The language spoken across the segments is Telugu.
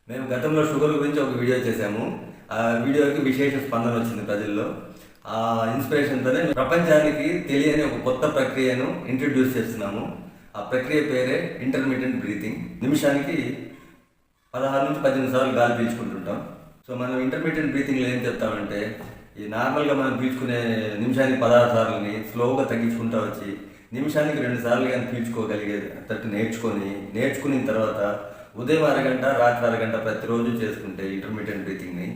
మేము గతంలో షుగర్ గురించి ఒక వీడియో చేశాము. ఆ వీడియోకి విశేష స్పందన వచ్చింది ప్రజల్లో. ఆ ఇన్స్పిరేషన్తోనే ప్రపంచానికి తెలియని ఒక కొత్త ప్రక్రియను ఇంట్రడ్యూస్ చేస్తున్నాము. ఆ ప్రక్రియ పేరే ఇంటర్మీడియట్ బ్రీతింగ్. నిమిషానికి 16 నుంచి 18 సార్లు గాలి పీల్చుకుంటుంటాం. సో మనం ఇంటర్మీడియట్ బ్రీతింగ్లో ఏం చెప్తామంటే, ఈ నార్మల్గా మనం పీల్చుకునే నిమిషానికి 16 సార్లని స్లోగా తగ్గించుకుంటూ వచ్చి నిమిషానికి 2 సార్లు కానీ పీల్చుకోగలిగేటట్టు నేర్చుకున్న తర్వాత ఉదయం అరగంట, రాత్రి అరగంట ప్రతిరోజు చేసుకుంటే ఇంటర్మీడియట్ బ్రీతింగ్ని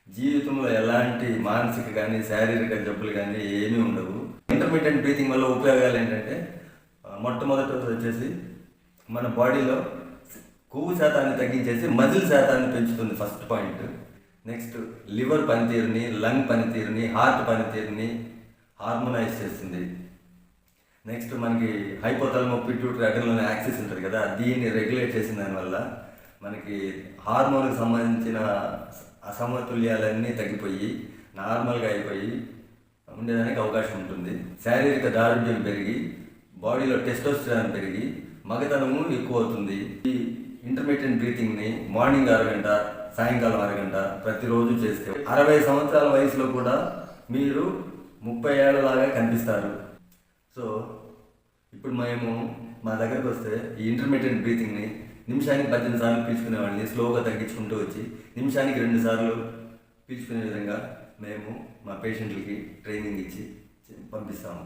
జీవితంలో ఎలాంటి మానసిక కానీ శారీరక జబ్బులు కానీ ఏమీ ఉండవు. ఇంటర్మీడియట్ బ్రీతింగ్ వల్ల ఉపయోగాలు ఏంటంటే, మొట్టమొదటి వచ్చేసి మన బాడీలో కొవ్వు శాతాన్ని తగ్గించేసి మజిల్ శాతాన్ని పెంచుతుంది ఫస్ట్ పాయింట్. నెక్స్ట్ లివర్ పనితీరుని, లంగ్ పనితీరుని, హార్ట్ పనితీరుని హార్మోనైజ్ చేస్తుంది. నెక్స్ట్ మనకి హైపోథాలమో పిట్యూటరీ అడ్రినల్ యాక్సిస్ ఉంటుంది కదా, దీన్ని రెగ్యులేట్ చేసిన దానివల్ల మనకి హార్మోన్కి సంబంధించిన అసమతుల్యాలన్నీ తగ్గిపోయి నార్మల్గా అయిపోయి ఉండేదానికి అవకాశం ఉంటుంది. శారీరక దారుఢ్యం పెరిగి బాడీలో టెస్టోస్టెరాన్ పెరిగి మగతనము ఎక్కువ అవుతుంది. ఈ ఇంటర్మీడియట్ బ్రీతింగ్ని మార్నింగ్ అరగంట, సాయంకాలం అరగంట ప్రతిరోజు చేస్తే 60 సంవత్సరాల వయసులో కూడా మీరు 30 ఏళ్ళలాగా కనిపిస్తారు. సో ఇప్పుడు మేము మా దగ్గరకు వస్తే ఈ ఇంటర్మీడియట్ బ్రీతింగ్ని నిమిషానికి 18 సార్లు పీల్చుకునేవాడిని స్లోగా తగ్గించుకుంటూ వచ్చి నిమిషానికి 2 సార్లు పీల్చుకునే విధంగా మేము మా పేషెంట్లకి ట్రైనింగ్ ఇచ్చి పంపిస్తాము.